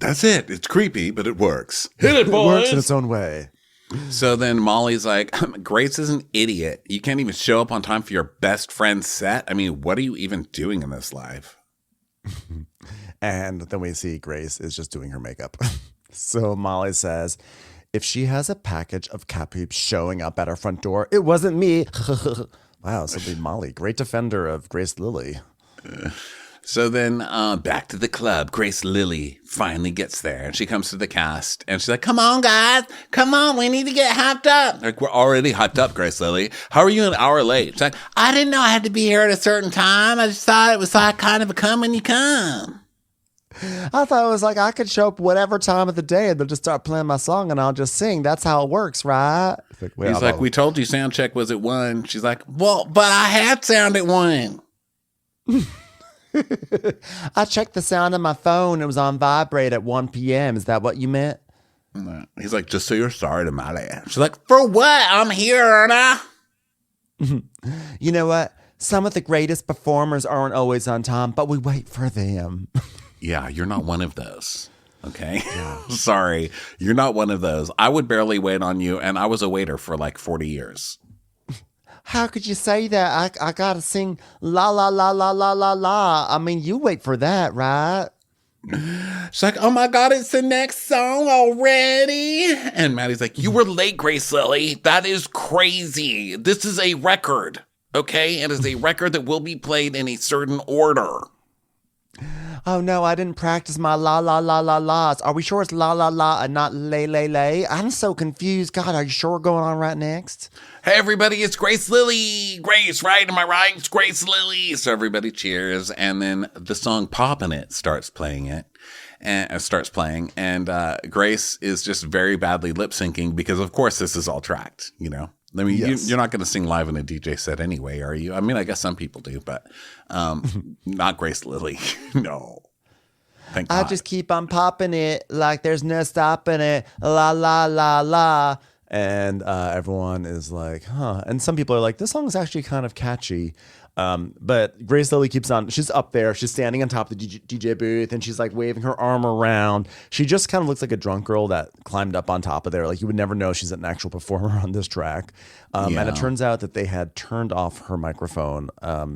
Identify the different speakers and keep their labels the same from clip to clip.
Speaker 1: That's it. It's creepy, but it works. Hit it,
Speaker 2: It
Speaker 1: boys.
Speaker 2: works in its own way.
Speaker 1: So then Molly's like, Grace is an idiot. You can't even show up on time for your best friend's set. I mean, what are you even doing in this life?
Speaker 2: And then we see Grace is just doing her makeup. So Molly says, if she has a package of cat poops showing up at her front door, it wasn't me. Wow, so be Molly, great defender of Grace Lily.
Speaker 1: So then back to the club, Grace Lily finally gets there and she comes to the cast and she's like, come on, guys. Come on. We need to get hyped up. Like, we're already hyped up, Grace Lily. How are you an hour late? She's like, I didn't know I had to be here at a certain time. I just thought it was like kind of a come when you come.
Speaker 2: I thought it was like I could show up whatever time of the day and they'll just start playing my song and I'll just sing. That's how it works, right?
Speaker 1: He's like, we told you sound check was at 1. She's like, well, but I had sound at 1.
Speaker 2: I checked the sound on my phone. It was on vibrate at 1 p.m. Is that what you meant?
Speaker 1: No. He's like, just so you're sorry to my dad. She's like, for what? I'm here, aren't I?
Speaker 2: You know what? Some of the greatest performers aren't always on time, but we wait for them.
Speaker 1: Yeah, you're not one of those. Okay. Yeah. Sorry. You're not one of those. I would barely wait on you, and I was a waiter for like 40 years.
Speaker 2: How could you say that? I gotta sing la la la la la la la. I mean, you wait for that, right?
Speaker 1: She's like, oh my God, it's the next song already. And Maddie's like, you were late, Grace Lily. That is crazy. This is a record. Okay. It is a record that will be played in a certain order.
Speaker 2: Oh no, I didn't practice my la la la la la's. Are we sure it's la la la and not lay lay lay? I'm so confused. God, are you sure we're going on right next?
Speaker 1: Hey everybody, it's Grace Lily. Grace, right? Am I right? It's Grace Lily. So everybody cheers, and then the song "Poppin' It" starts playing. And Grace is just very badly lip syncing because, of course, this is all tracked. You know, I mean,
Speaker 2: yes.
Speaker 1: You're not going to sing live in a DJ set anyway, are you? I mean, I guess some people do, but not Grace Lily. No. Thank God.
Speaker 2: I just keep on popping it like there's no stopping it. La la la la. And everyone is like, huh. And some people are like, this song is actually kind of catchy. But Grace Lily keeps on. She's up there. She's standing on top of the DJ booth and she's like waving her arm around. She just kind of looks like a drunk girl that climbed up on top of there. Like you would never know she's an actual performer on this track. And it turns out that they had turned off her microphone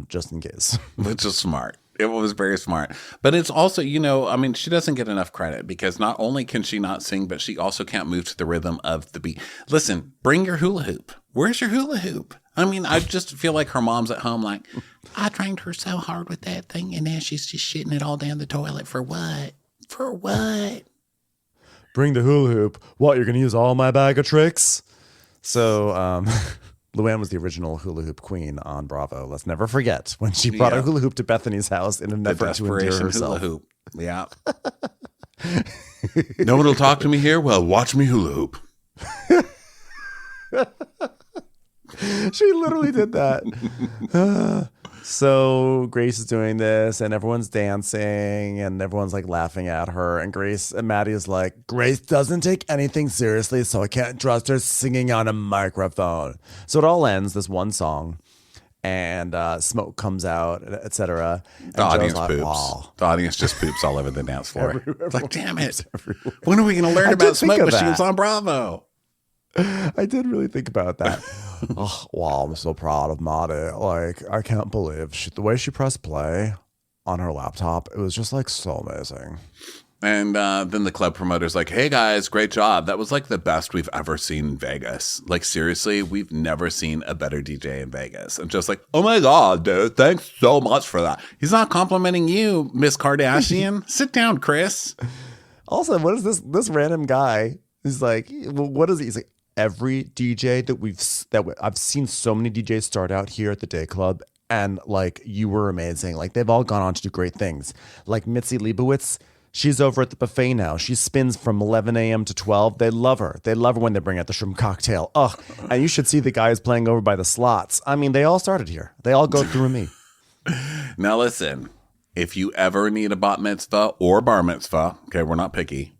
Speaker 2: just in case.
Speaker 1: Which is smart. It was very smart. But it's also, you know, I mean, she doesn't get enough credit because not only can she not sing, but she also can't move to the rhythm of the beat. Listen, bring your hula hoop. Where's your hula hoop? I mean, I just feel like her mom's at home like, I trained her so hard with that thing and now she's just shitting it all down the toilet. For what? For what?
Speaker 2: Bring the hula hoop. What, you're going to use all my bag of tricks? So, Luann was the original hula hoop queen on Bravo. Let's never forget when she brought a hula hoop to Bethany's house in an effort to endear herself.
Speaker 1: Hula hoop. Yeah. No one will talk to me here? Well, watch me hula hoop.
Speaker 2: She literally did that. So Grace is doing this and everyone's dancing and everyone's like laughing at her. And Maddie is like, Grace doesn't take anything seriously, so I can't trust her singing on a microphone. So it all ends, this one song, and smoke comes out, etc.
Speaker 1: The audience poops. Wow. The audience just poops all over the dance floor. It's like, damn it. When are we going to learn about smoke when she was on Bravo?
Speaker 2: I did really think about that. Oh, wow, I'm so proud of Maddie. Like, I can't believe the way she pressed play on her laptop. It was just like so amazing.
Speaker 1: And then the club promoter's like, hey guys, great job. That was like the best we've ever seen in Vegas. Like, seriously, we've never seen a better DJ in Vegas. And just like, oh my God, dude, thanks so much for that. He's not complimenting you, Miss Kardashian. Sit down, Chris.
Speaker 2: Also, what is this random guy? He's like, what is he? He's like, every DJ that I've seen so many DJs start out here at the Day Club, and like you were amazing. Like they've all gone on to do great things. Like Mitzi Leibowitz, she's over at the buffet now. She spins from 11 a.m. to 12. They love her. They love her when they bring out the shrimp cocktail. Ugh. And you should see the guys playing over by the slots. I mean, they all started here. They all go through me.
Speaker 1: Now listen, if you ever need a bat mitzvah or bar mitzvah, okay, we're not picky.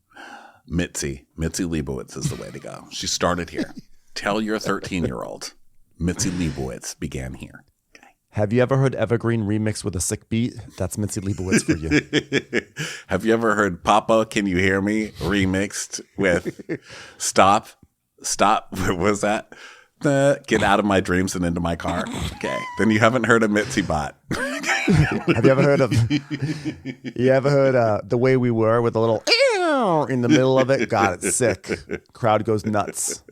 Speaker 1: Mitzi Leibowitz is the way to go. She started here. Tell your 13-year-old Mitzi Leibowitz began here. Okay.
Speaker 2: Have you ever heard Evergreen remixed with a sick beat? That's Mitzi Leibowitz for you.
Speaker 1: Have you ever heard Papa, Can You Hear Me remixed with Stop? What was that? Get out of my dreams and into my car. Okay. Then you haven't heard of Mitzi Bot.
Speaker 2: Have you ever heard of The Way We Were with a little ew in the middle of it? God, it's sick. Crowd goes nuts.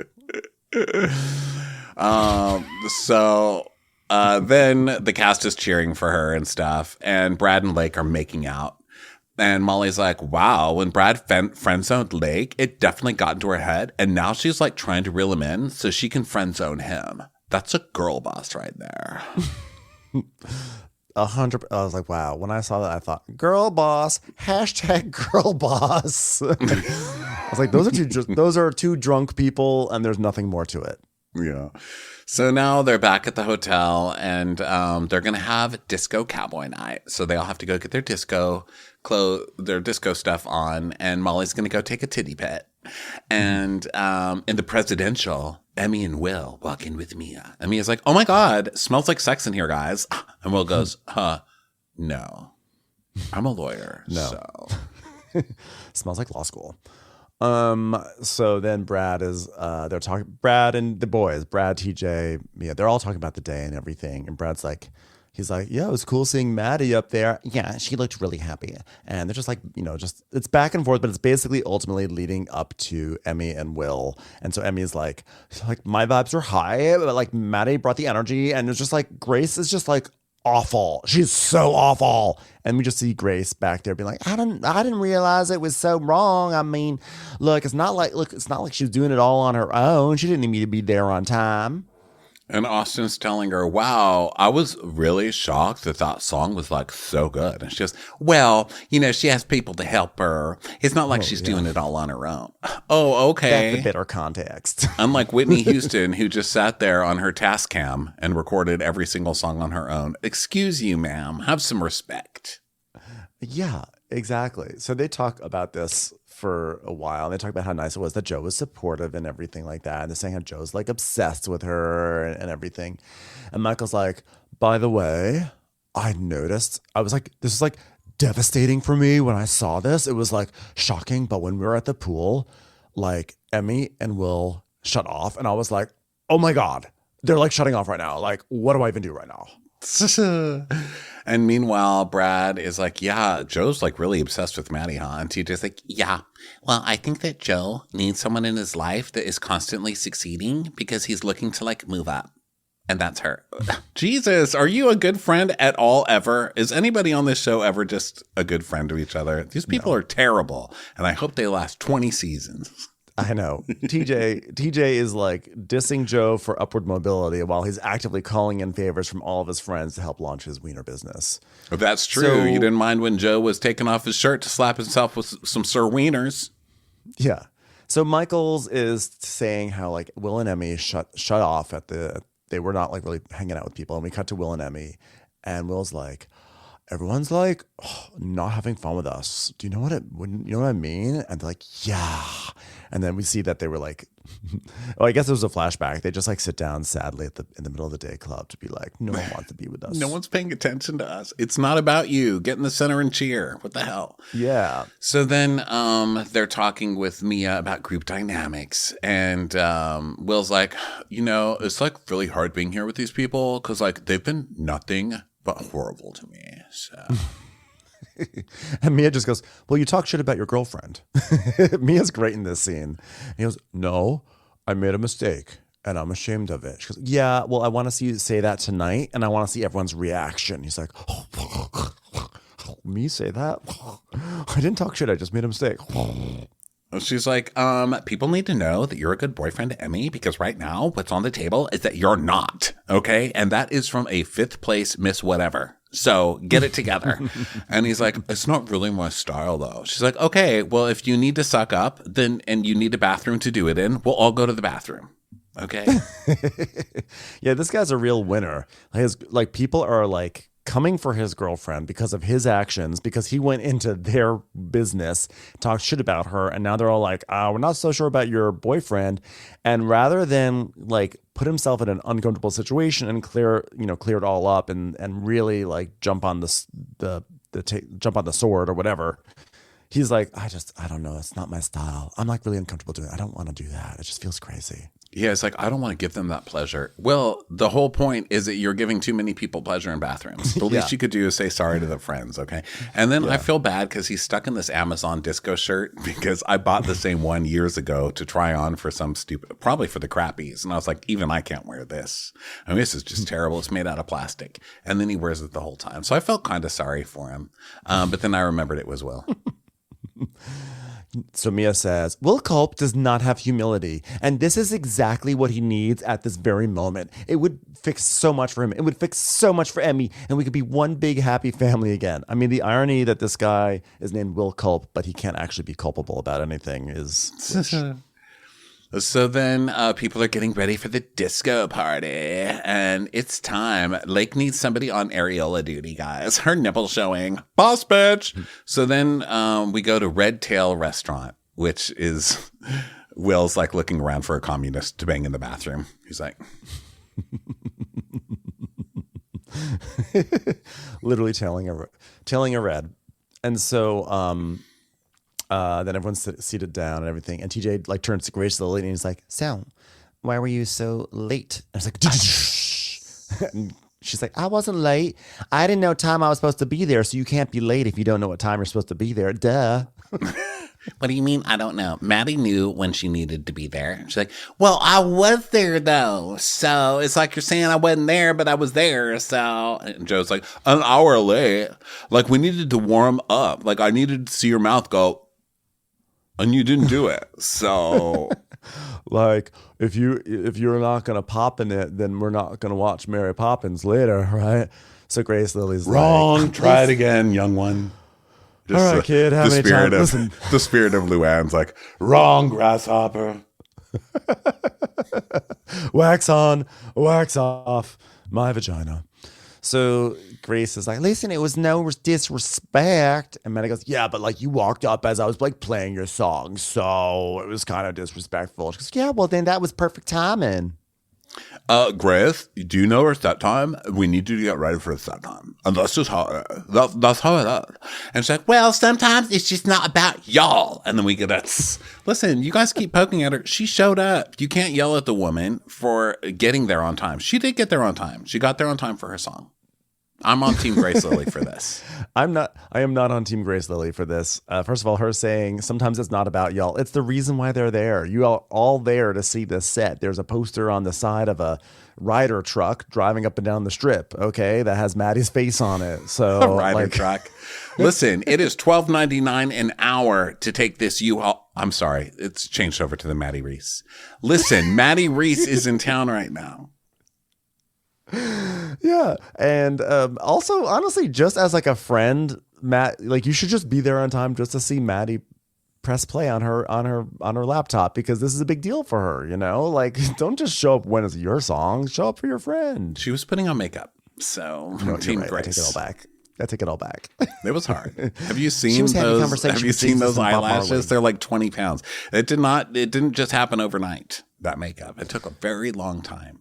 Speaker 1: Then the cast is cheering for her and stuff, and Brad and Lake are making out. And Molly's like, wow, when Brad friend-zoned Lake, it definitely got into her head. And now she's like trying to reel him in so she can friend-zone him. That's a girl boss right there.
Speaker 2: 100%. I was like, wow. When I saw that, I thought, girl boss, hashtag girl boss. I was like, those are two drunk people, and there's nothing more to it.
Speaker 1: Yeah. So now they're back at the hotel, and they're going to have disco cowboy night. So they all have to go get their disco stuff on, and Molly's going to go take a titty pet. And in the presidential, Emmy and Will walk in with Mia. And Mia's like, oh my God, smells like sex in here, guys. And Will goes, no. I'm a lawyer.
Speaker 2: No.
Speaker 1: So.
Speaker 2: Smells like law school. So then Brad and the boys, Brad, TJ, Mia, they're all talking about the day and everything. And Brad's like, he's like, yeah, it was cool seeing Maddie up there. Yeah, she looked really happy. And they're just like, it's back and forth, but it's basically ultimately leading up to Emmy and Will. And so Emmy's like, my vibes are high, but like Maddie brought the energy. And it's just like, Grace is just like awful. She's so awful. And we just see Grace back there being like, I didn't realize it was so wrong. I mean, it's not like she was doing it all on her own. She didn't need to be there on time.
Speaker 1: And Austin's telling her, wow, I was really shocked that song was like so good. And she goes, well, she has people to help her. It's not like she's doing it all on her own. Oh, okay.
Speaker 2: That's the bitter context.
Speaker 1: Unlike Whitney Houston, who just sat there on her Tascam and recorded every single song on her own. Excuse you, ma'am. Have some respect.
Speaker 2: Yeah, exactly. So they talk about this for a while. And they talk about how nice it was that Joe was supportive and everything like that. And they're saying how Joe's like obsessed with her and everything. And Michael's like, by the way, I noticed, I was like, this is like devastating for me when I saw this. It was like shocking. But when we were at the pool, like Emmy and Will shut off. And I was like, oh my God, they're like shutting off right now. Like, what do I even do right now?
Speaker 1: And meanwhile, Brad is like, yeah, Joe's like really obsessed with Maddie, huh? And TJ's like, yeah. Well, I think that Joe needs someone in his life that is constantly succeeding because he's looking to like move up. And that's her. Jesus, are you a good friend at all ever? Is anybody on this show ever just a good friend to each other? These people are terrible. And I hope they last 20 seasons.
Speaker 2: I know. TJ is like dissing Joe for upward mobility while he's actively calling in favors from all of his friends to help launch his wiener business.
Speaker 1: If that's true. So, you didn't mind when Joe was taking off his shirt to slap himself with some Sir Wieners.
Speaker 2: Yeah. So Michaels is saying how like Will and Emmy shut off they were not like really hanging out with people. And we cut to Will and Emmy, and Will's like, everyone's like not having fun with us. Do you know what I mean? And they're like, yeah. And then we see that they were like, I guess it was a flashback. They just like sit down sadly in the middle of the day club to be like, no one wants to be with us.
Speaker 1: No one's paying attention to us. It's not about you. Get in the center and cheer. What the hell?
Speaker 2: Yeah.
Speaker 1: So then they're talking with Mia about group dynamics. And Will's like, it's like really hard being here with these people because like they've been nothing but horrible to me. So.
Speaker 2: And Mia just goes, well, you talk shit about your girlfriend. Mia's great in this scene. And he goes, no, I made a mistake and I'm ashamed of it. She goes, yeah, well, I want to see you say that tonight and I want to see everyone's reaction. He's like, me say that? I didn't talk shit. I just made a mistake.
Speaker 1: She's like, people need to know that you're a good boyfriend to Emmy because right now what's on the table is that you're not, okay? And that is from a 5th place Miss Whatever. So get it together. And he's like, it's not really my style though. She's like, okay, well, if you need to suck up and you need a bathroom to do it in, we'll all go to the bathroom. Okay.
Speaker 2: Yeah, this guy's a real winner. Like people are like coming for his girlfriend because of his actions, because he went into their business, talked shit about her, and now they're all like, we're not so sure about your boyfriend. And rather than like put himself in an uncomfortable situation and clear it all up and really like jump on jump on the sword or whatever, he's like, I don't know, it's not my style. I'm like really uncomfortable doing it. I don't want to do that. It just feels crazy.
Speaker 1: Yeah, it's like, I don't want to give them that pleasure. Well, the whole point is that you're giving too many people pleasure in bathrooms. The least you could do is say sorry to the friends, okay? And then I feel bad because he's stuck in this Amazon disco shirt because I bought the same one years ago to try on for some stupid, probably for the crappies. And I was like, even I can't wear this. I mean, this is just terrible. It's made out of plastic. And then he wears it the whole time. So I felt kind of sorry for him. But then I remembered it was Will.
Speaker 2: So Mia says, Will Culp does not have humility, and this is exactly what he needs at this very moment. It would fix so much for him. It would fix so much for Emmy, and we could be one big happy family again. I mean, the irony that this guy is named Will Culp, but he can't actually be culpable about anything is...
Speaker 1: So then people are getting ready for the disco party, and it's time. Lake needs somebody on areola duty, guys. Her nipple showing. Boss bitch. So then we go to Red Tail Restaurant, which is Will's like looking around for a communist to bang in the bathroom. He's like...
Speaker 2: Literally tailing a red. And so... then everyone's seated down and everything. And TJ like turns to Grace, the lady, and he's like, so why were you so late? And I was like, and she's like, I wasn't late. I didn't know time I was supposed to be there. So you can't be late if you don't know what time you're supposed to be there. Duh.
Speaker 1: What do you mean? I don't know. Maddie knew when she needed to be there. She's like, well, I was there though. So it's like you're saying I wasn't there, but I was there. So and Joe's like, an hour late. Like we needed to warm up. Like I needed to see your mouth go. And you didn't do it, so
Speaker 2: like if you're not gonna pop in it, then we're not gonna watch Mary Poppins later, right? So Grace Lily's
Speaker 1: wrong.
Speaker 2: Like,
Speaker 1: try it again, young one.
Speaker 2: Just all right, kid. How many times? Listen,
Speaker 1: the spirit of Luann's like wrong, grasshopper.
Speaker 2: Wax on, wax off, my vagina. So Grace is like, listen, it was no disrespect. And Maddie goes, yeah, but like you walked up as I was like playing your song. So it was kind of disrespectful. She goes, yeah, well then that was perfect timing.
Speaker 1: Grace, do you know it's that time? We need you to get ready for it's that time. And that's just how it is. That's how it is. And she's like, well, sometimes it's just not about y'all. And then we get that. Listen, you guys keep poking at her. She showed up. You can't yell at the woman for getting there on time. She did get there on time. She got there on time for her song. I'm on Team Grace Lily for this.
Speaker 2: I am not on Team Grace Lily for this. First of all, her saying sometimes it's not about y'all. It's the reason why they're there. You are all there to see this set. There's a poster on the side of a Ryder truck driving up and down the strip. Okay, that has Maddie's face on it. So
Speaker 1: a Ryder truck. Listen, it is $12.99 an hour to take this U-Haul. I'm sorry, it's changed over to the Maddie Reese. Listen, Maddie Reese is in town right now.
Speaker 2: Yeah, and also honestly, just as like a friend, Matt, like you should just be there on time just to see Maddie press play on her laptop because this is a big deal for her. You know, like don't just show up when it's your song. Show up for your friend.
Speaker 1: She was putting on makeup, so
Speaker 2: no,
Speaker 1: Team
Speaker 2: right.
Speaker 1: Grace.
Speaker 2: I take it all back.
Speaker 1: It was hard. Have you seen those? Have you seen those eyelashes? They're like 20 pounds. It didn't just happen overnight. That makeup. It took a very long time.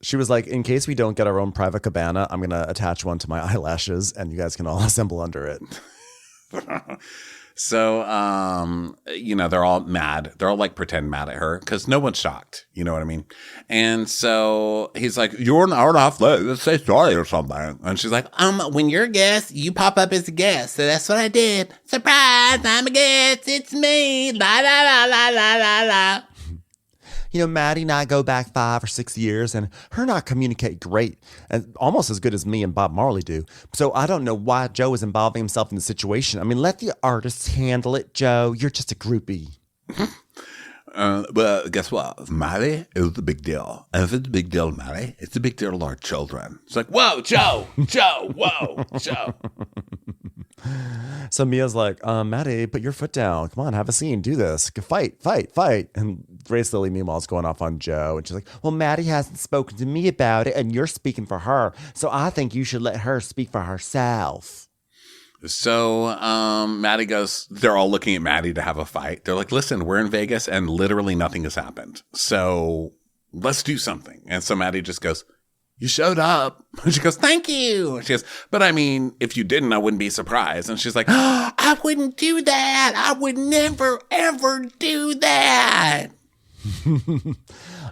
Speaker 2: She was like, in case we don't get our own private cabana, I'm going to attach one to my eyelashes and you guys can all assemble under it.
Speaker 1: So, they're all mad. They're all like pretend mad at her because no one's shocked. You know what I mean? And so he's like, you're an hour and a half late. Let's say sorry or something. And she's like, when you're a guest, you pop up as a guest. So that's what I did. Surprise, I'm a guest. It's me. La, la, la, la, la, la, la.
Speaker 2: You know, Maddie and I go back 5 or 6 years and her and I communicate great and almost as good as me and Bob Marley do. So I don't know why Joe is involving himself in the situation. I mean, let the artists handle it, Joe. You're just a groupie.
Speaker 1: Well, guess what? Maddie is the big deal. And if it's a big deal to Maddie, it's a big deal to our children. It's like, whoa, Joe, whoa, Joe.
Speaker 2: So Mia's like, Maddie, put your foot down. Come on, have a scene. Do this. Fight. And Grace Lily, meanwhile, is going off on Joe. And she's like, well, Maddie hasn't spoken to me about it, and you're speaking for her. So I think you should let her speak for herself.
Speaker 1: So Maddie goes, they're all looking at Maddie to have a fight. They're like, listen, we're in Vegas and literally nothing has happened. So let's do something. And so Maddie just goes, you showed up. And she goes, thank you. And she goes, but I mean, if you didn't, I wouldn't be surprised. And she's like, oh, I wouldn't do that. I would never, ever do that.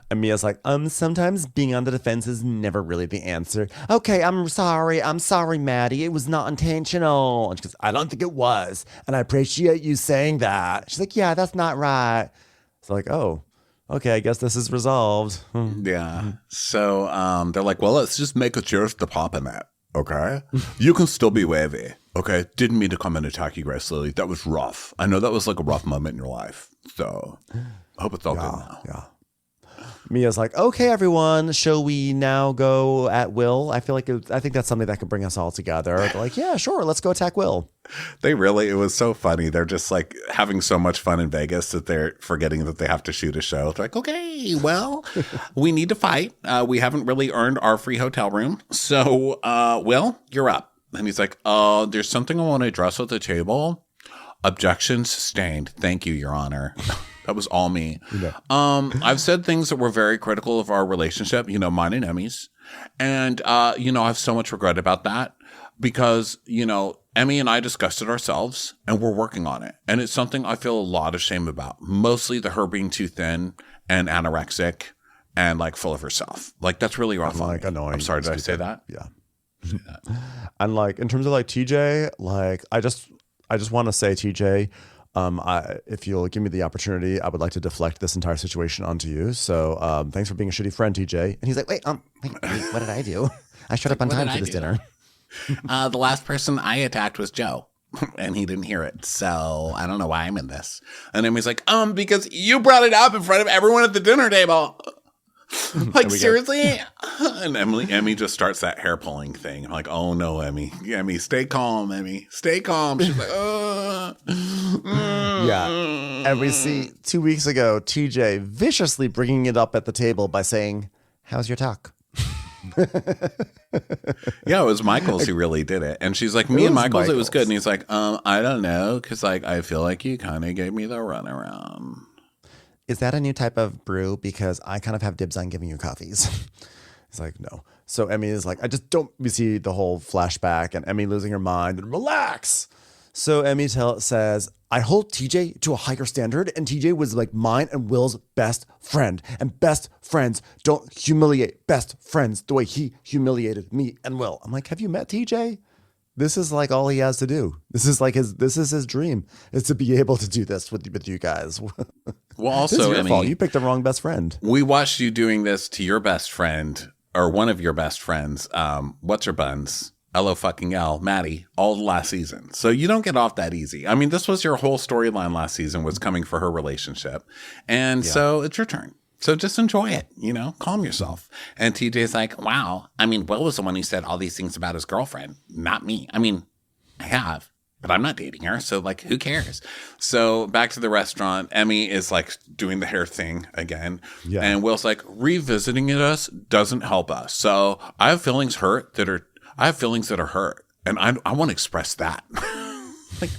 Speaker 2: And Mia's like, sometimes being on the defense is never really the answer. Okay, I'm sorry, Maddie. It was not intentional. And she goes, I don't think it was. And I appreciate you saying that. She's like, yeah, that's not right. It's like, oh, okay, I guess this is resolved.
Speaker 1: Yeah. So they're like, well, let's just make a cheers to pop in that. Okay. You can still be wavy. Okay. Didn't mean to come and attack you, Grace Lily. That was rough. I know that was like a rough moment in your life. So I hope it's all good now.
Speaker 2: Yeah. Mia's like, okay, everyone, shall we now go at Will? I think that's something that could bring us all together. They're like, yeah, sure, let's go attack Will.
Speaker 1: It was so funny. They're just like having so much fun in Vegas that they're forgetting that they have to shoot a show. They're like, okay, well, we need to fight. We haven't really earned our free hotel room. So, Will, you're up. And he's like, there's something I want to address at the table. Objection sustained. Thank you, Your Honor. That was all me. Yeah. I've said things that were very critical of our relationship, mine and Emmy's. And, I have so much regret about that because, Emmy and I discussed it ourselves and we're working on it. And it's something I feel a lot of shame about. Mostly her being too thin and anorexic and like full of herself. Like that's really rough.
Speaker 2: Like annoying.
Speaker 1: I'm sorry. Did I say that?
Speaker 2: Yeah. And like in terms of like TJ, like I just want to say TJ, if you'll give me the opportunity, I would like to deflect this entire situation onto you. So thanks for being a shitty friend, TJ. And he's like, wait, what did I do? I showed up on time for this dinner.
Speaker 1: The last person I attacked was Joe, and he didn't hear it. So I don't know why I'm in this. And Emmy's like, because you brought it up in front of everyone at the dinner table. Like, seriously? And Emmy just starts that hair pulling thing. I'm like, oh no, Emmy, stay calm, Emmy, stay calm. She's like,
Speaker 2: Yeah. And we see 2 weeks ago, TJ viciously bringing it up at the table by saying, how's your talk?
Speaker 1: Yeah, it was Michaels who really did it. And she's like, me and Michaels, it was good. And he's like, I don't know, because like I feel like you kind of gave me the runaround.
Speaker 2: Is that a new type of brew? Because I kind of have dibs on giving you coffees. It's like, no. So Emmy is like, we see the whole flashback and Emmy losing her mind and relax. So Emmy says, I hold TJ to a higher standard, and TJ was like mine and Will's best friend. And best friends don't humiliate best friends the way he humiliated me and Will. I'm like, have you met TJ? This is like all he has to do. This is his dream, is to be able to do this with you guys.
Speaker 1: Well, also,
Speaker 2: this is your fault. You picked the wrong best friend.
Speaker 1: We watched you doing this to your best friend, or one of your best friends. What's her buns? LOL, Maddie, all last season. So you don't get off that easy. I mean, this was your whole storyline last season, was coming for her relationship. And so it's your turn. So just enjoy it, calm yourself. And TJ's like, wow, I mean, Will was the one who said all these things about his girlfriend, not me. I mean, I have, but I'm not dating her. So like, who cares? So back to the restaurant, Emmy is like doing the hair thing again. Yeah. And Will's like, revisiting us doesn't help us. So I have feelings that are hurt. And I want to express that. Like,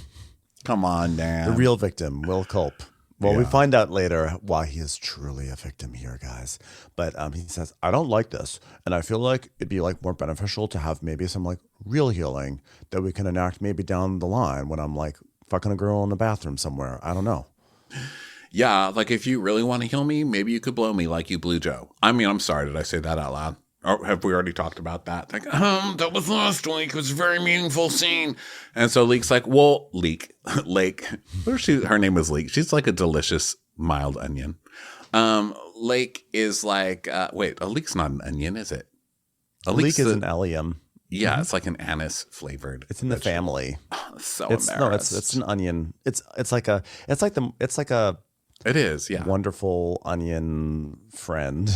Speaker 1: come on, Dan.
Speaker 2: The real victim, Will Culp. Well, we find out later why he is truly a victim here, guys. But he says, I don't like this. And I feel like it'd be like more beneficial to have maybe some like real healing that we can enact maybe down the line when I'm like fucking a girl in the bathroom somewhere. I don't know.
Speaker 1: Yeah, like if you really want to heal me, maybe you could blow me like you blew Joe. I mean, I'm sorry. Did I say that out loud? Or have we already talked about that? Like, that was last week. It was a very meaningful scene. And so Leek's like, well, Lake. Her name was Leek. She's like a delicious, mild onion. Lake is like, wait, a leek's not an onion, is it?
Speaker 2: A leek is an allium.
Speaker 1: Yeah, it's like an anise flavored.
Speaker 2: It's in the family.
Speaker 1: It's
Speaker 2: an onion. It is, yeah. Wonderful onion friend.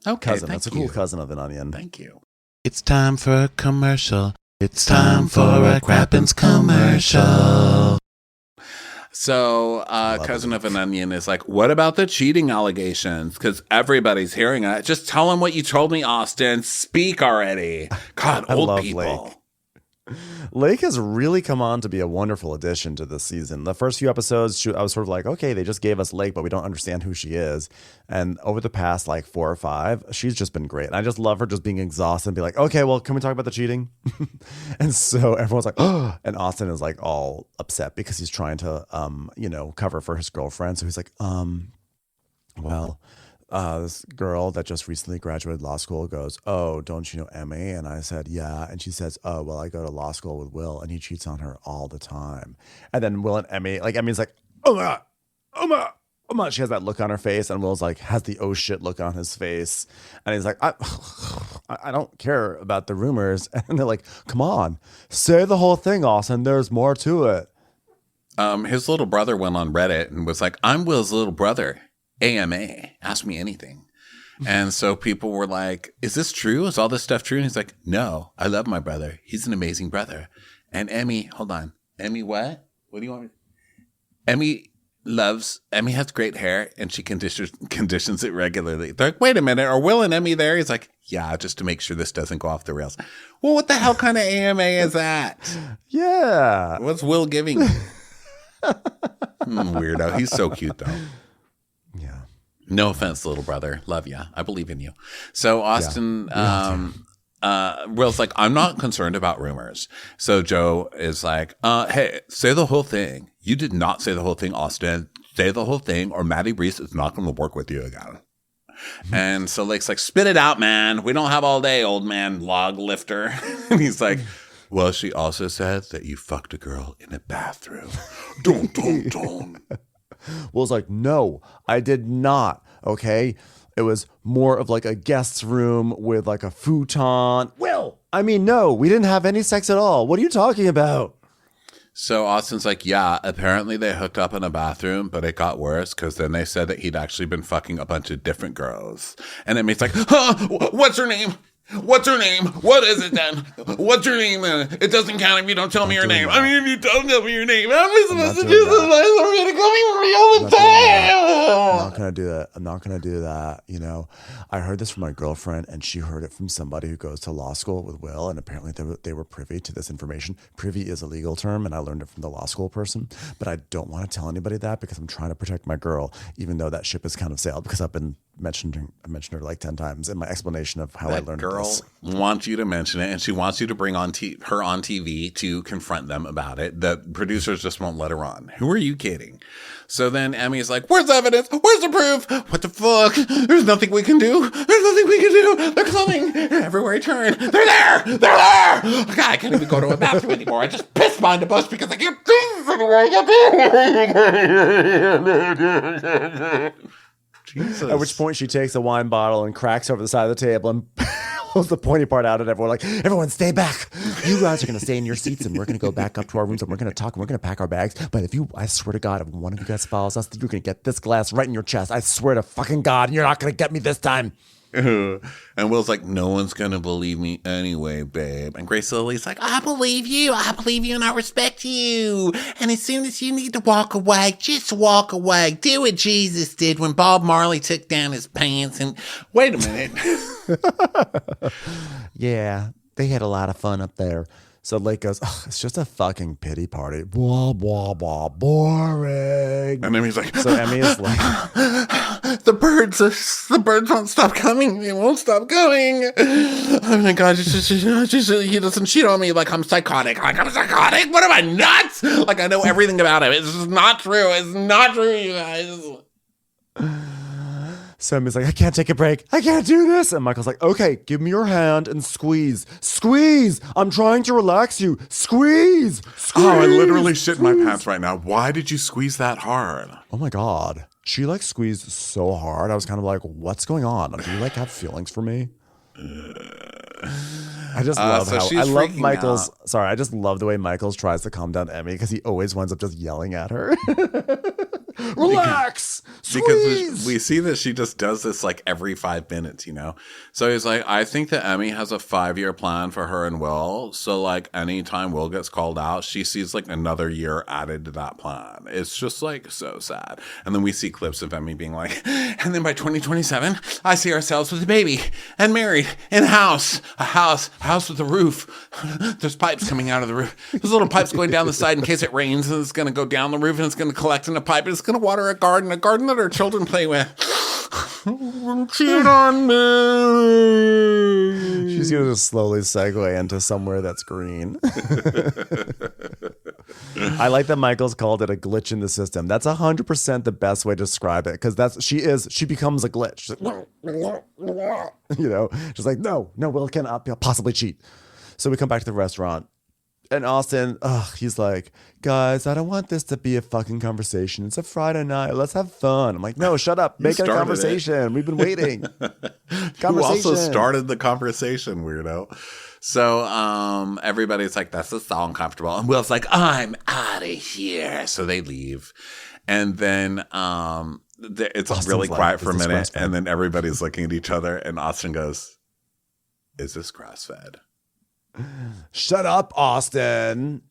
Speaker 1: Okay,
Speaker 2: cousin. That's a cool cousin of an onion.
Speaker 1: Thank you.
Speaker 3: It's time for a commercial. It's time for a Crappens commercial.
Speaker 1: So Cousin of an Onion is like, what about the cheating allegations? Because everybody's hearing it. Just tell him what you told me, Austin. Speak already. God, old people.
Speaker 2: Lake. Lake has really come on to be a wonderful addition to this season. The first few episodes, I was sort of like, okay, they just gave us Lake, but we don't understand who she is. And over the past like 4 or 5, she's just been great. And I just love her just being exhausted and be like, okay, well, can we talk about the cheating? And so everyone's like, oh, and Austin is like all upset because he's trying to, cover for his girlfriend. So he's like, this girl that just recently graduated law school goes, oh, don't you know Emmy? And I said, yeah. And she says, oh, well, I go to law school with Will and he cheats on her all the time. And then Will and Emmy, like Emmy's like, oh my God, oh my God, oh my God. She has that look on her face and Will's like, has the oh shit look on his face. And he's like, I don't care about the rumors. And they're like, come on, say the whole thing, Austin. There's more to it.
Speaker 1: His little brother went on Reddit and was like, I'm Will's little brother. AMA, ask me anything. And so people were like, is this true? Is all this stuff true? And he's like, no, I love my brother. He's an amazing brother. And Emmy, hold on. Emmy what? What do you want me to? Emmy has great hair and she conditions it regularly. They're like, wait a minute, are Will and Emmy there? He's like, yeah, just to make sure this doesn't go off the rails. Well, what the hell kind of AMA is that?
Speaker 2: Yeah.
Speaker 1: What's Will giving you? Weirdo. He's so cute though.
Speaker 2: Yeah.
Speaker 1: No offense, little brother. Love ya. I believe in you. So Austin, Will's like, I'm not concerned about rumors. So Joe is like, hey, say the whole thing. You did not say the whole thing, Austin. Say the whole thing or Maddie Reese is not going to work with you again. And so Lake's like, spit it out, man. We don't have all day, old man log lifter. And he's like, well, she also said that you fucked a girl in a bathroom. Don't.
Speaker 2: Will's like, no, I did not. Okay. It was more of like a guest room with like a futon. Will, I mean, no, we didn't have any sex at all. What are you talking about?
Speaker 1: So Austin's like, yeah, apparently they hooked up in a bathroom, but it got worse because then they said that he'd actually been fucking a bunch of different girls. And then he's like, what's her name? What's her name? What is it then? What's her name then? It doesn't count if you don't tell me your name. I mean, if you don't tell me your name, how am I supposed to do this? I'm going to call me all the time.
Speaker 2: I'm not going to do that. I'm not going to do that. You know, I heard this from my girlfriend and she heard it from somebody who goes to law school with Will. And apparently they were privy to this information. Privy is a legal term and I learned it from the law school person. But I don't want to tell anybody that because I'm trying to protect my girl, even though that ship has kind of sailed because I mentioned her like 10 times in my explanation of how I learned
Speaker 1: girl
Speaker 2: this.
Speaker 1: Wants you to mention it and she wants you to bring on her on TV to confront them about it. The producers just won't let her on. Who are you kidding? So then Emmy's like, where's the evidence? Where's the proof? What the fuck? There's nothing we can do. There's nothing we can do. They're coming. Everywhere I turn. They're there. They're there. God, I can't even go to a bathroom anymore. I just pissed behind a bush because I can't do Jesus.
Speaker 2: At which point she takes a wine bottle and cracks over the side of the table and pulls the pointy part out at everyone like, everyone stay back. You guys are going to stay in your seats and we're going to go back up to our rooms and we're going to talk and we're going to pack our bags. But I swear to God, if one of you guys follows us, you're going to get this glass right in your chest. I swear to fucking God, you're not going to get me this time.
Speaker 1: And Will's like, no one's going to believe me anyway, babe. And Grace Lily's like, I believe you and I respect you. And as soon as you need to walk away, just walk away. Do what Jesus did when Bob Marley took down his pants. And wait a minute.
Speaker 2: Yeah, they had a lot of fun up there. So Lake goes, oh, it's just a fucking pity party. Blah, blah, blah, boring.
Speaker 1: And then he's like,
Speaker 2: so Emmy is like,
Speaker 1: the birds won't stop coming. They won't stop going. Oh my God, he doesn't cheat on me like I'm psychotic. Like I'm psychotic? What am I, nuts? Like I know everything about him. It's just not true. It's not true, you guys.
Speaker 2: So Emmy's like, I can't take a break. I can't do this. And Michael's like, okay, give me your hand and squeeze. Squeeze. I'm trying to relax you. Squeeze.
Speaker 1: Oh, I literally shit my pants right now. Why did you squeeze that hard?
Speaker 2: Oh my God. She like squeezed so hard. I was kind of like, what's going on? Do you like have feelings for me? I just love I love Michael's. Out. Sorry, I just love the way Michael's tries to calm down Emmy because he always winds up just yelling at her. relax,
Speaker 1: because we see that she just does this like every 5 minutes, you know? So he's like, I think that Emmy has a 5-year plan for her and Will. So like anytime Will gets called out, she sees like another year added to that plan. It's just like so sad. And then we see clips of Emmy being like, and then by 2027, I see ourselves with a baby and married in a house with a roof. There's pipes coming out of the roof. There's little pipes going down the side in case it rains, and it's going to go down the roof and it's going to collect in a pipe and it's going to water a garden that our children play with. Cheat on me.
Speaker 2: She's going to slowly segue into somewhere that's green. I like that Michael's called it a glitch in the system. That's 100% the best way to describe it, because she becomes a glitch. She's like, you know, she's like, no, Will cannot possibly cheat. So we come back to the restaurant. And Austin, he's like, guys, I don't want this to be a fucking conversation. It's a Friday night. Let's have fun. I'm like, no, shut up. Make it a conversation. We've been waiting.
Speaker 1: Who also started the conversation, weirdo? So everybody's like, that's so uncomfortable. And Will's like, I'm out of here. So they leave. And then it's Austin's really quiet for a minute. And then everybody's looking at each other. And Austin goes, is this grass-fed?
Speaker 2: Shut up, Austin.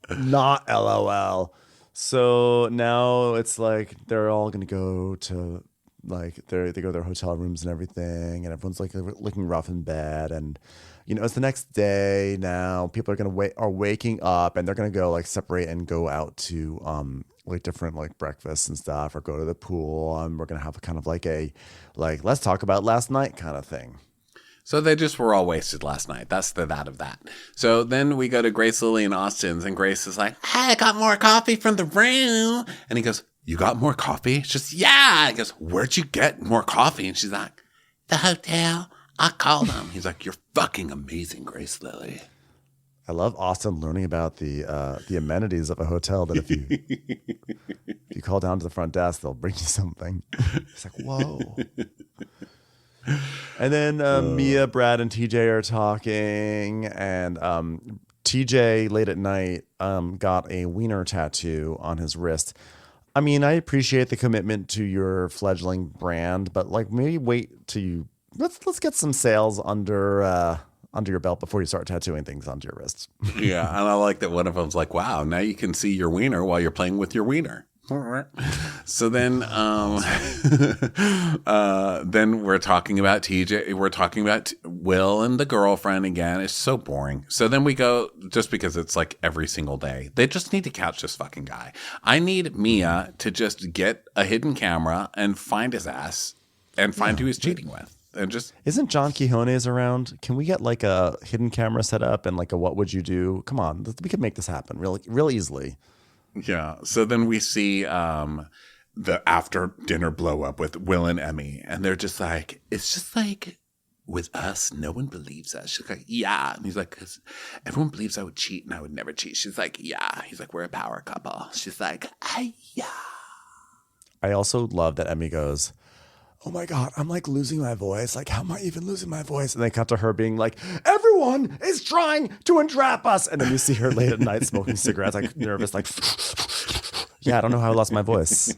Speaker 2: Not LOL. So now it's like they're all gonna go to like they go to their hotel rooms and everything, and everyone's like looking rough in bed. And you know, it's the next day now. People are waking up, and they're gonna go like separate and go out to like different like breakfasts and stuff, or go to the pool. We're gonna have a kind of like a let's talk about last night kind of thing.
Speaker 1: So they just were all wasted last night. That's the that of that. So then we go to Grace, Lily, and Austin's, and Grace is like, hey, I got more coffee from the room. And he goes, you got more coffee? She's just, yeah. He goes, where'd you get more coffee? And she's like, the hotel. I called them. He's like, you're fucking amazing, Grace, Lily.
Speaker 2: I love Austin learning about the amenities of a hotel, that if you call down to the front desk, they'll bring you something. It's like, whoa. And then Mia, Brad, and TJ are talking, and TJ late at night got a wiener tattoo on his wrist. I mean, I appreciate the commitment to your fledgling brand, but like maybe wait till you let's get some sales under your belt before you start tattooing things onto your wrists.
Speaker 1: Yeah, and I like that one of them's like, wow, now you can see your wiener while you're playing with your wiener. So then then we're talking about TJ. We're talking about Will and the girlfriend again. It's so boring. So then we go, just because it's like every single day, they just need to catch this fucking guy. I need Mia to just get a hidden camera and find his ass and find who he's cheating with. And just
Speaker 2: isn't John Quijones around? Can we get like a hidden camera set up and like a what would you do? Come on, we could make this happen real easily.
Speaker 1: Yeah. So then we see the after dinner blow up with Will and Emmy, and they're just like, it's just like with us, no one believes us. She's like, yeah. And he's like, because everyone believes I would cheat and I would never cheat. She's like, yeah. He's like, we're a power couple. She's like, yeah.
Speaker 2: I also love that Emmy goes, oh my God, I'm like losing my voice. Like, how am I even losing my voice? And they cut to her being like, everyone is trying to entrap us. And then you see her late at night smoking cigarettes, like nervous, like, yeah, I don't know how I lost my voice.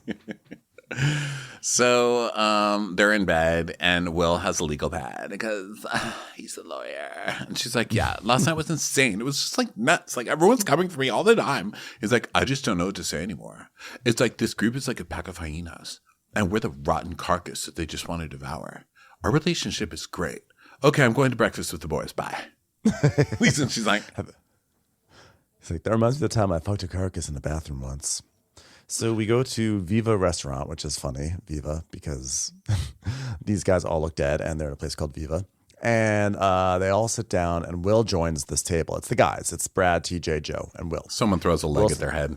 Speaker 1: So they're in bed, and Will has a legal pad because he's a lawyer. And she's like, yeah, last night was insane. It was just like nuts. Like, everyone's coming for me all the time. He's like, I just don't know what to say anymore. It's like this group is like a pack of hyenas. And we're the rotten carcass that they just want to devour. Our relationship is great. Okay, I'm going to breakfast with the boys. Bye. Lisa, she's like,
Speaker 2: it's like, that reminds me of the time I fucked a carcass in the bathroom once. So we go to Viva restaurant, which is funny, Viva, because these guys all look dead, and they're at a place called Viva. And they all sit down, and Will joins this table. It's the guys. It's Brad, TJ, Joe, and Will.
Speaker 1: Someone throws a leg at their head.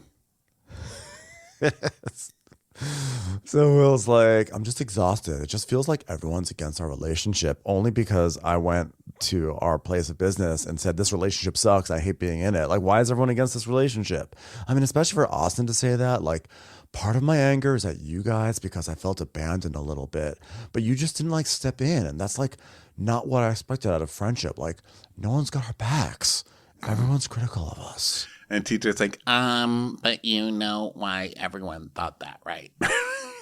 Speaker 2: So Will's like, I'm just exhausted. It just feels like everyone's against our relationship, only because I went to our place of business and said, this relationship sucks. I hate being in it. Like, why is everyone against this relationship? I mean, especially for Austin to say that, like, part of my anger is at you guys because I felt abandoned a little bit, but you just didn't like step in. And that's like not what I expected out of friendship. Like, no one's got our backs. Everyone's critical of us.
Speaker 1: And TJ's like, but you know why everyone thought that, right?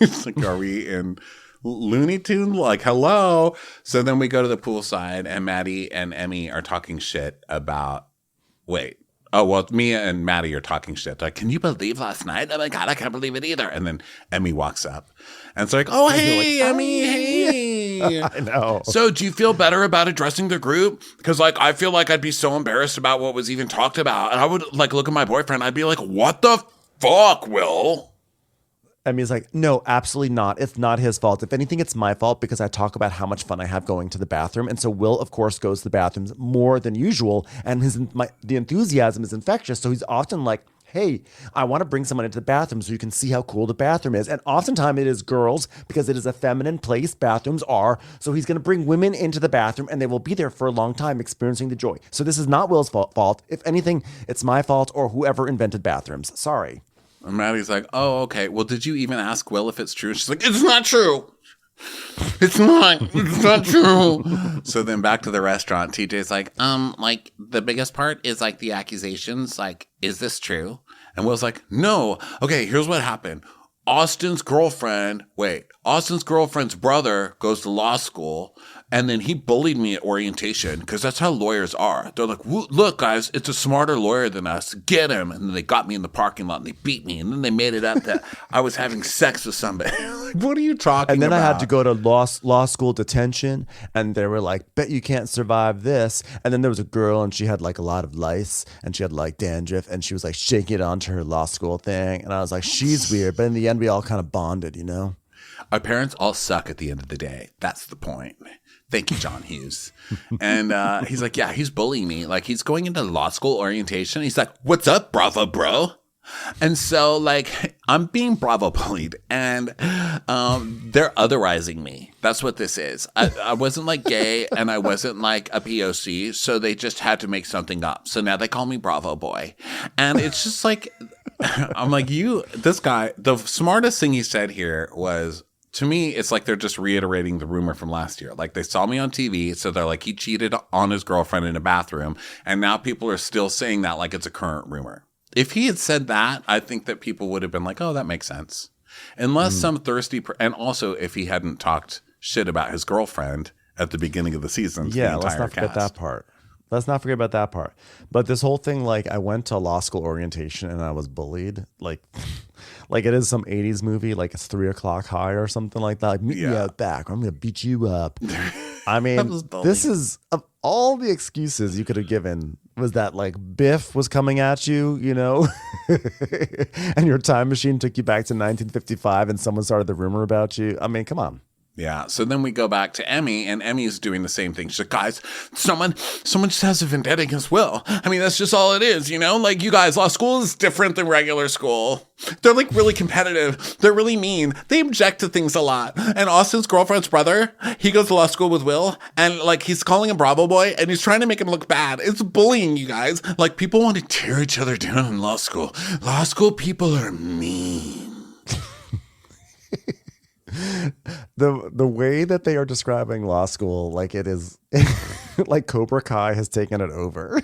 Speaker 1: It's like, are we in Looney Tune? Like, hello. So then we go to the poolside, and Maddie and Emmy are talking shit about, wait. Oh, well, Mia and Maddie are talking shit. Like, can you believe last night? Oh my God, I can't believe it either. And then Emmy walks up. And it's like, oh, hey, like, Emmy, hey.
Speaker 2: I know.
Speaker 1: So do you feel better about addressing the group? Because, like, I feel like I'd be so embarrassed about what was even talked about. And I would, like, look at my boyfriend. I'd be like, what the fuck, Will?
Speaker 2: Emmy's like, no, absolutely not. It's not his fault. If anything, it's my fault because I talk about how much fun I have going to the bathroom. And so Will, of course, goes to the bathrooms more than usual. And the enthusiasm is infectious. So he's often like, hey, I want to bring someone into the bathroom so you can see how cool the bathroom is. And oftentimes it is girls because it is a feminine place. Bathrooms are. So he's going to bring women into the bathroom and they will be there for a long time experiencing the joy. So this is not Will's fault. If anything, it's my fault or whoever invented bathrooms. Sorry.
Speaker 1: And Maddie's like, oh, okay. Well, did you even ask Will if it's true? She's like, it's not true. It's not true. So then back to the restaurant, TJ's like, the biggest part is like the accusations. Like, is this true? And Will's like, no. Okay, here's what happened. Austin's girlfriend's brother goes to law school, and then he bullied me at orientation because that's how lawyers are. They're like, look, guys, it's a smarter lawyer than us. Get him. And then they got me in the parking lot and they beat me. And then they made it up that I was having sex with somebody. Like, what are you talking about?
Speaker 2: And then I had to go to law school detention, and they were like, bet you can't survive this. And then there was a girl, and she had like a lot of lice, and she had like dandruff, and she was like shaking it onto her law school thing. And I was like, she's weird. But in the end, we all kind of bonded, you know?
Speaker 1: Our parents all suck at the end of the day. That's the point. Thank you, John Hughes. And he's like, yeah, he's bullying me. Like, he's going into law school orientation. He's like, what's up, Bravo, bro? And so, like, I'm being Bravo bullied, and they're otherizing me. That's what this is. I wasn't, like, gay, and I wasn't, like, a POC, so they just had to make something up. So now they call me Bravo boy. And it's just like, I'm like, this guy, the smartest thing he said here was, to me, it's like they're just reiterating the rumor from last year. Like, they saw me on TV, so they're like, he cheated on his girlfriend in a bathroom, and now people are still saying that like it's a current rumor. If he had said that, I think that people would have been like, oh, that makes sense. Unless some thirsty, and also if he hadn't talked shit about his girlfriend at the beginning of the season.
Speaker 2: Yeah, let's not forget that part. Let's not forget about that part. But this whole thing, like, I went to law school orientation and I was bullied. Like it is some 80s movie, like it's 3 o'clock high or something like that. Like, meet me out back or I'm going to beat you up. I mean, this is, of all the excuses you could have given, was that like Biff was coming at you, you know, and your time machine took you back to 1955 and someone started the rumor about you. I mean, come on.
Speaker 1: Yeah. So then we go back to Emmy, and Emmy's doing the same thing. She's like, guys, someone just has a vendetta against Will. I mean, that's just all it is, you know? Like, you guys, law school is different than regular school. They're, like, really competitive. They're really mean. They object to things a lot. And Austin's girlfriend's brother, he goes to law school with Will, and, like, he's calling him Bravo boy, and he's trying to make him look bad. It's bullying, you guys. Like, people want to tear each other down in law school. Law school people are mean.
Speaker 2: The way that they are describing law school, like it is like Cobra Kai has taken it over.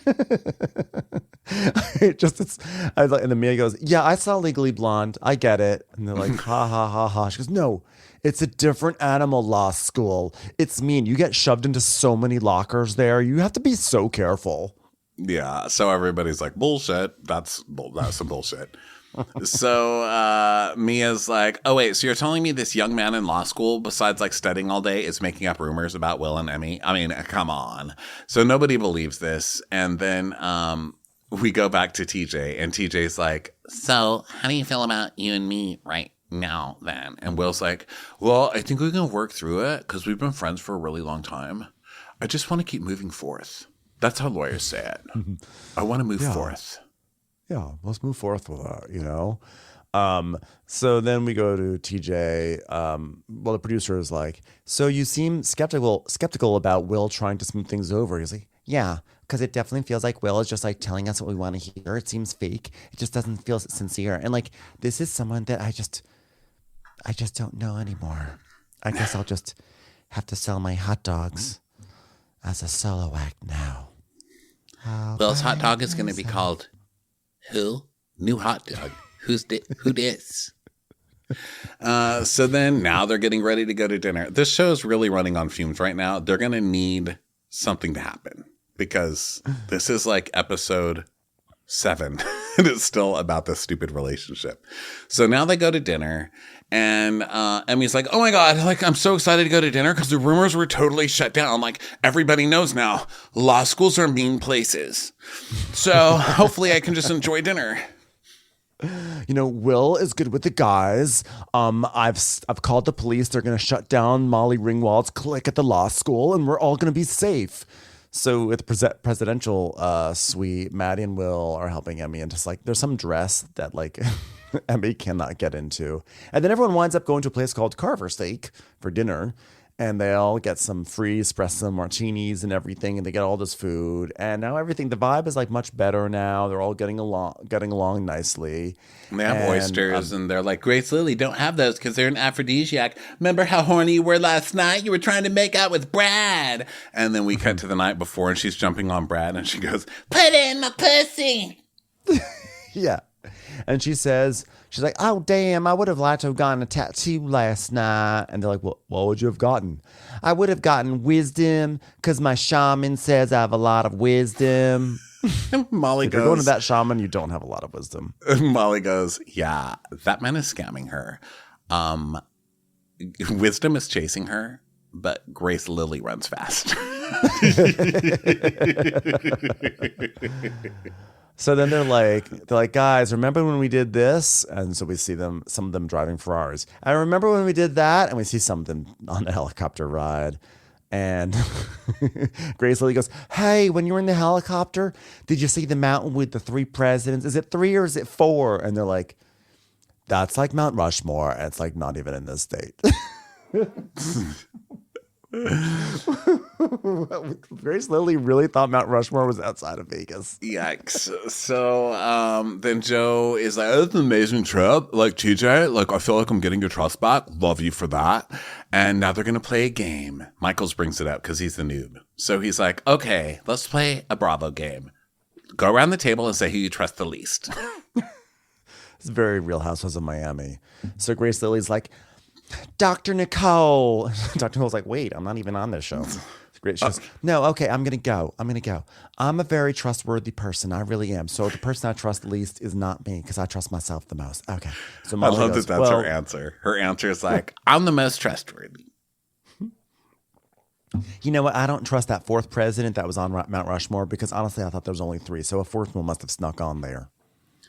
Speaker 2: And the Mia goes, yeah, I saw Legally Blonde. I get it. And they're like, ha, ha, ha, ha. She goes, no, it's a different animal law school. It's mean. You get shoved into so many lockers there. You have to be so careful.
Speaker 1: Yeah. So everybody's like, bullshit. That's some bullshit. So Mia's like, oh, wait, so you're telling me this young man in law school, besides like studying all day, is making up rumors about Will and Emmy? I mean, come on. So nobody believes this. And then we go back to TJ, and TJ's like, so how do you feel about you and me right now then? And Will's like, well, I think we can work through it because we've been friends for a really long time. I just want to keep moving forth. That's how lawyers say it. I want to move forth.
Speaker 2: Yeah, let's move forth with that, you know? So then we go to TJ. Well, the producer is like, so you seem skeptical about Will trying to smooth things over. He's like, yeah, because it definitely feels like Will is just like telling us what we want to hear. It seems fake. It just doesn't feel sincere. And like, this is someone that I just don't know anymore. I guess I'll just have to sell my hot dogs as a solo act now.
Speaker 1: Will's hot dog is going to be called Who? New hot dog. Who dis? So then now they're getting ready to go to dinner. This show is really running on fumes right now. They're going to need something to happen because this is like episode 7 and it's still about this stupid relationship. So now they go to dinner and Emmy's like, oh my God, like I'm so excited to go to dinner because the rumors were totally shut down. Like everybody knows now law schools are mean places. So hopefully I can just enjoy dinner.
Speaker 2: You know, Will is good with the guys. I've called the police. They're going to shut down Molly Ringwald's clique at the law school, and we're all going to be safe. So at the presidential suite, Maddie and Will are helping Emmy, and just like there's some dress that like Emmy cannot get into, and then everyone winds up going to a place called Carver Steak for dinner. And they all get some free espresso martinis and everything, and they get all this food. And now the vibe is like much better now. They're all getting along nicely.
Speaker 1: And they have oysters, and they're like, Grace Lily, don't have those because they're an aphrodisiac. Remember how horny you were last night? You were trying to make out with Brad. And then we cut to the night before, and she's jumping on Brad, and she goes, put it in my pussy.
Speaker 2: Yeah. And she's like, oh, damn, I would have liked to have gotten a tattoo last night. And they're like, well, what would you have gotten? I would have gotten wisdom because my shaman says I have a lot of wisdom.
Speaker 1: Molly
Speaker 2: if
Speaker 1: goes,
Speaker 2: you're going to that shaman, you don't have a lot of wisdom.
Speaker 1: Molly goes, yeah, that man is scamming her. Wisdom is chasing her, but Grace Lily runs fast.
Speaker 2: So then they're like, guys, remember when we did this? And so we see some of them driving Ferraris. I remember when we did that, and we see some of them on a helicopter ride. And Grace Lily goes, hey, when you were in the helicopter, did you see the mountain with the 3 presidents? Is it 3 or is it 4? And they're like, that's like Mount Rushmore. And it's like not even in this state. Grace Lily really thought Mount Rushmore was outside of Vegas.
Speaker 1: Yikes. So then Joe is like, oh, it's an amazing trip. Like, TJ, like, I feel like I'm getting your trust back. Love you for that. And now they're going to play a game. Michaels brings it up because he's the noob. So he's like, okay, let's play a Bravo game. Go around the table and say who you trust the least.
Speaker 2: It's very Real Housewives of Miami. So Grace Lily's like, Dr. Nicole. Dr. Nicole's like, wait, I'm not even on this show. It's great. She goes, no, okay, I'm going to go. I'm a very trustworthy person. I really am. So the person I trust least is not me because I trust myself the most. Okay. So Molly
Speaker 1: I love
Speaker 2: goes,
Speaker 1: that that's her answer. Her answer is like, I'm the most trustworthy.
Speaker 2: You know what? I don't trust that 4th president that was on Mount Rushmore because honestly, I thought there was only 3. So a 4th one must have snuck on there.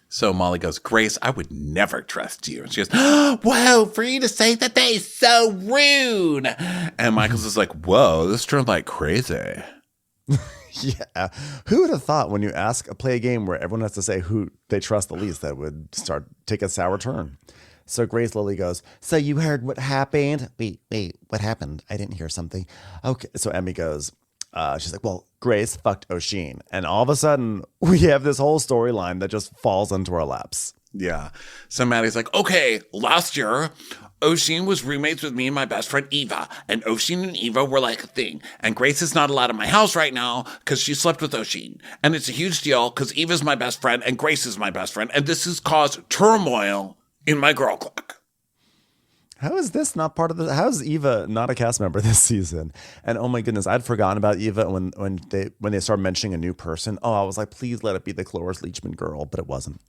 Speaker 1: So Molly goes, Grace, I would never trust you. And she goes, oh, whoa, for you to say that is so rude. And Michael's is like, whoa, this turned like crazy.
Speaker 2: Yeah. Who would have thought when you play a game where everyone has to say who they trust the least that would take a sour turn? So Grace Lily goes, so you heard what happened? Wait, what happened? I didn't hear something. Okay. So Emmy goes, she's like, well, Grace fucked O'Sheen. And all of a sudden, we have this whole storyline that just falls into our laps.
Speaker 1: Yeah. So Maddie's like, okay, last year, O'Sheen was roommates with me and my best friend Eva. And O'Sheen and Eva were like a thing. And Grace is not allowed in my house right now because she slept with O'Sheen. And it's a huge deal because Eva's my best friend and Grace is my best friend. And this has caused turmoil in my girl clique.
Speaker 2: How is this not part of the? How is Eva not a cast member this season? And oh my goodness, I'd forgotten about Eva when they started mentioning a new person. Oh, I was like, please let it be the Cloris Leachman girl, but it wasn't.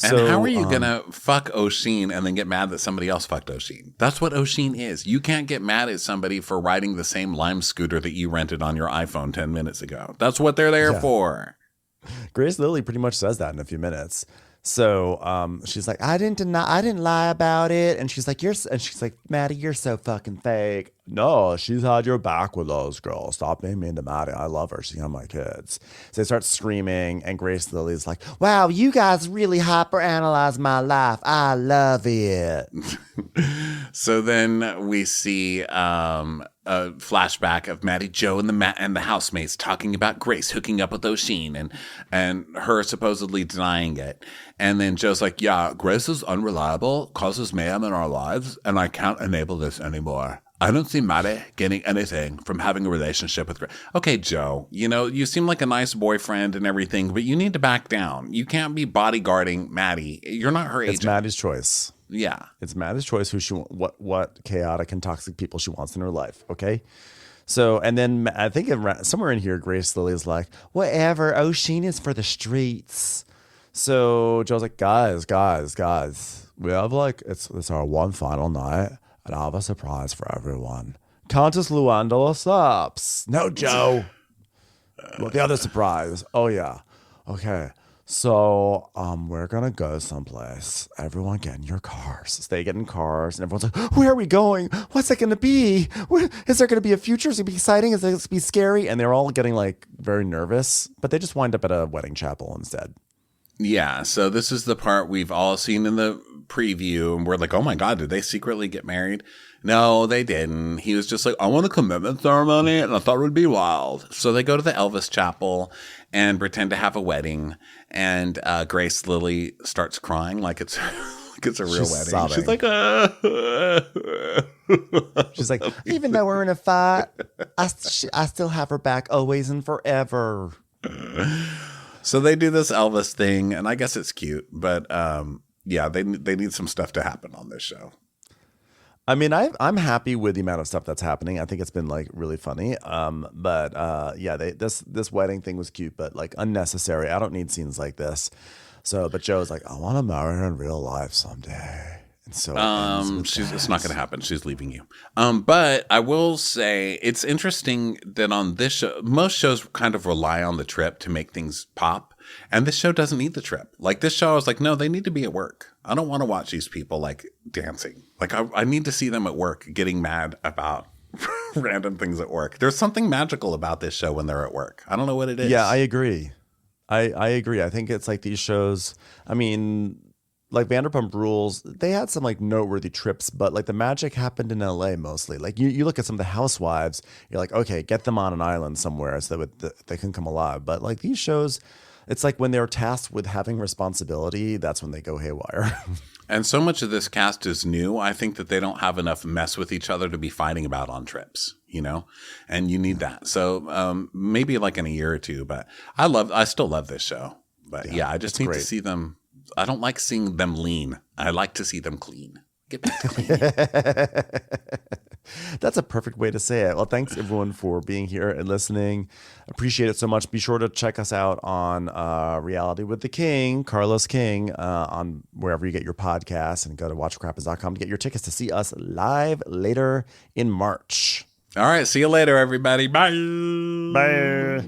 Speaker 1: And how are you gonna fuck O'Sheen and then get mad that somebody else fucked O'Sheen? That's what O'Sheen is. You can't get mad at somebody for riding the same Lime scooter that you rented on your iPhone 10 minutes ago. That's what they're there for.
Speaker 2: Grace Lily pretty much says that in a few minutes. So she's like, I didn't lie about it. And she's like, Maddie, you're so fucking fake. No, she's had your back with those girls. Stop being mean to Maddie. I love her. She's on my kids. So they start screaming, and Grace Lily's like, wow, you guys really hyperanalyze my life. I love it.
Speaker 1: So then we see a flashback of Maddie, Joe, and the housemates talking about Grace hooking up with O'Sheen and her supposedly denying it. And then Joe's like, yeah, Grace is unreliable, causes mayhem in our lives, and I can't enable this anymore. I don't see Maddie getting anything from having a relationship with Grace. Okay, Joe, you seem like a nice boyfriend and everything, but you need to back down. You can't be bodyguarding Maddie. You're not her agent.
Speaker 2: It's Maddie's choice.
Speaker 1: Yeah.
Speaker 2: It's Maddie's choice who what chaotic and toxic people she wants in her life, okay? So, and then I think somewhere in here, Grace Lily is like, whatever, O'Sheena's for the streets. So Joe's like, guys, we have it's our one final night. And I have a surprise for everyone. Countess Luanda stops. No, Joe. Well, the other surprise. Oh, yeah. Okay. So we're going to go someplace. Everyone get in your cars. So they get in cars. And everyone's like, where are we going? What's it going to be? Is there going to be a future? Is it going to be exciting? Is it going to be scary? And they're all getting very nervous. But they just wind up at a wedding chapel instead.
Speaker 1: Yeah, so this is the part we've all seen in the preview, and we're like, oh my God, did they secretly get married? No, they didn't. He was just like, I want a commitment ceremony, and I thought it would be wild. So they go to the Elvis Chapel and pretend to have a wedding, and Grace Lily starts crying like it's a real wedding.
Speaker 2: Sobbing.
Speaker 1: She's like,
Speaker 2: She's like, even though we're in a fight, I still have her back always and forever.
Speaker 1: So they do this Elvis thing, and I guess it's cute, but yeah, they need some stuff to happen on this show.
Speaker 2: I mean, I'm happy with the amount of stuff that's happening. I think it's been really funny. But yeah, this wedding thing was cute, but unnecessary. I don't need scenes like this. So, but Joe's like, I want to marry her in real life someday. And so
Speaker 1: it's not going to happen. She's leaving you. But I will say it's interesting that on this show, most shows kind of rely on the trip to make things pop. And this show doesn't need the trip. This show, I was like, no, they need to be at work. I don't want to watch these people dancing. I need to see them at work getting mad about random things at work. There's something magical about this show when they're at work. I don't know what it is.
Speaker 2: Yeah, I agree. I agree. I think it's these shows. I mean, Vanderpump Rules, they had some noteworthy trips, but the magic happened in LA mostly. You look at some of the housewives, you're like, okay, get them on an island somewhere so that they can come alive. But these shows, it's when they're tasked with having responsibility, that's when they go haywire.
Speaker 1: And so much of this cast is new. I think that they don't have enough mess with each other to be fighting about on trips, and you need that. So maybe in a year or two, but I still love this show. But yeah, I just need to see them. I don't like seeing them lean. I like to see them clean. Get back to clean.
Speaker 2: That's a perfect way to say it. Well, thanks everyone for being here and listening. Appreciate it so much. Be sure to check us out on Reality with the King, Carlos King, on wherever you get your podcasts, and go to watchcrappens.com to get your tickets to see us live later in March.
Speaker 1: All right. See you later, everybody. Bye.
Speaker 2: Bye.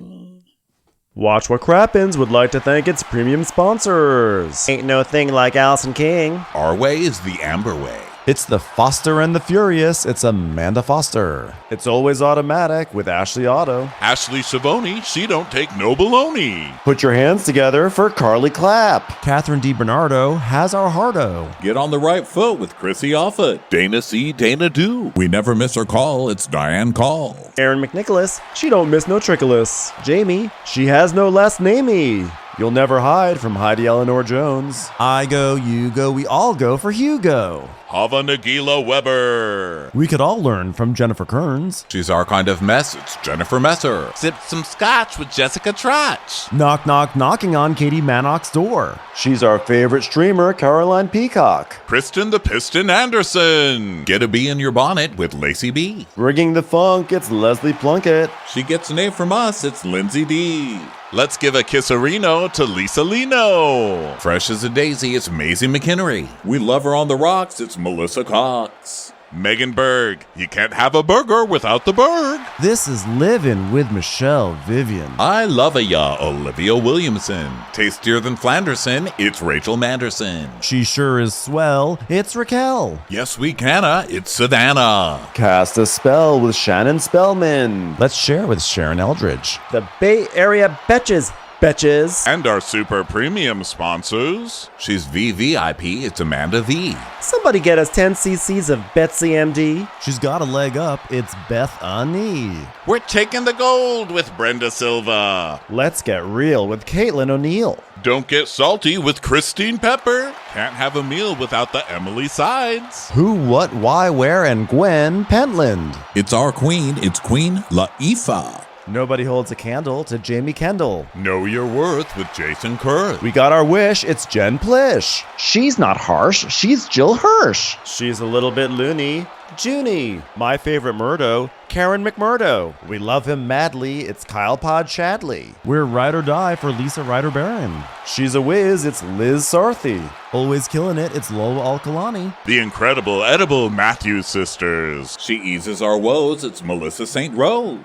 Speaker 2: Watch What Crappens would like to thank its premium sponsors. Ain't no thing like Allison King.
Speaker 1: Our way is the Amber way.
Speaker 2: It's the Foster and the Furious. It's Amanda Foster. It's Always Automatic with Ashley Auto.
Speaker 3: Ashley Savoni, she don't take no baloney.
Speaker 2: Put your hands together for Carly Clapp. Catherine DiBernardo has our hearto.
Speaker 3: Get on the right foot with Chrissy Offutt. Dana C. Dana Do.
Speaker 1: We never miss her call. It's Diane Call.
Speaker 2: Erin McNicholas, she don't miss no trickolas. Jamie, she has no last namey. You'll never hide from Heidi Eleanor Jones. I go, you go, we all go for Hugo.
Speaker 3: Hava Nagila Weber.
Speaker 2: We could all learn from Jennifer Kearns.
Speaker 1: She's our kind of mess. It's Jennifer Messer.
Speaker 3: Sip some scotch with Jessica Trotch.
Speaker 2: Knock, knock, knocking on Katie Manock's door. She's our favorite streamer, Caroline Peacock.
Speaker 3: Kristen the Piston Anderson.
Speaker 1: Get a bee in your bonnet with Lacey B.
Speaker 2: Rigging the funk, it's Leslie Plunkett.
Speaker 1: She gets an A from us. It's Lindsay D.
Speaker 3: Let's give a kisserino to Lisa Lino.
Speaker 1: Fresh as a daisy, it's Maisie McKinnery. We love her on the rocks, it's Melissa Cox.
Speaker 3: Megan Berg. You can't have a burger without the Berg.
Speaker 2: This is Livin' with Michelle Vivian.
Speaker 1: I love ya, Olivia Williamson. Tastier than Flanderson, it's Rachel Manderson.
Speaker 2: She sure is swell, it's Raquel.
Speaker 1: Yes, we canna, it's Savannah.
Speaker 2: Cast a spell with Shannon Spellman. Let's share with Sharon Eldridge. The Bay Area Betches.
Speaker 3: And our super premium sponsors.
Speaker 1: She's VVIP, it's Amanda V.
Speaker 2: Somebody get us 10 cc's of Betsy MD. She's got a leg up, it's Beth Ani.
Speaker 3: We're taking the gold with Brenda Silva.
Speaker 2: Let's get real with Caitlin O'Neill.
Speaker 3: Don't get salty with Christine Pepper. Can't have a meal without the Emily sides.
Speaker 2: Who, what, why, where, and Gwen Pentland.
Speaker 4: It's our queen. It's Queen Latifah.
Speaker 2: Nobody holds a candle to Jamie Kendall.
Speaker 3: Know your worth with Jason Kurth.
Speaker 2: We got our wish. It's Jen Plish.
Speaker 5: She's not harsh. She's Jill Hirsch.
Speaker 2: She's a little bit loony. Junie. My favorite Murdo, Karen McMurdo. We love him madly. It's Kyle Pod Shadley. We're Ride or Die for Lisa Ryder Barron. She's a whiz. It's Liz Sarthy. Always killing it. It's Lola Alkalani.
Speaker 3: The incredible edible Matthews sisters.
Speaker 1: She eases our woes. It's Melissa St. Rose.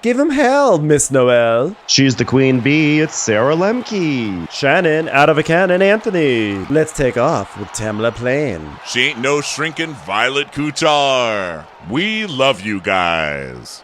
Speaker 2: Give him hell, Miss Noel.
Speaker 5: She's the queen bee. It's Sarah Lemke.
Speaker 2: Shannon, out of a cannon, Anthony. Let's take off with Tamla Plain.
Speaker 3: She ain't no shrinking Violet Couture. We love you guys.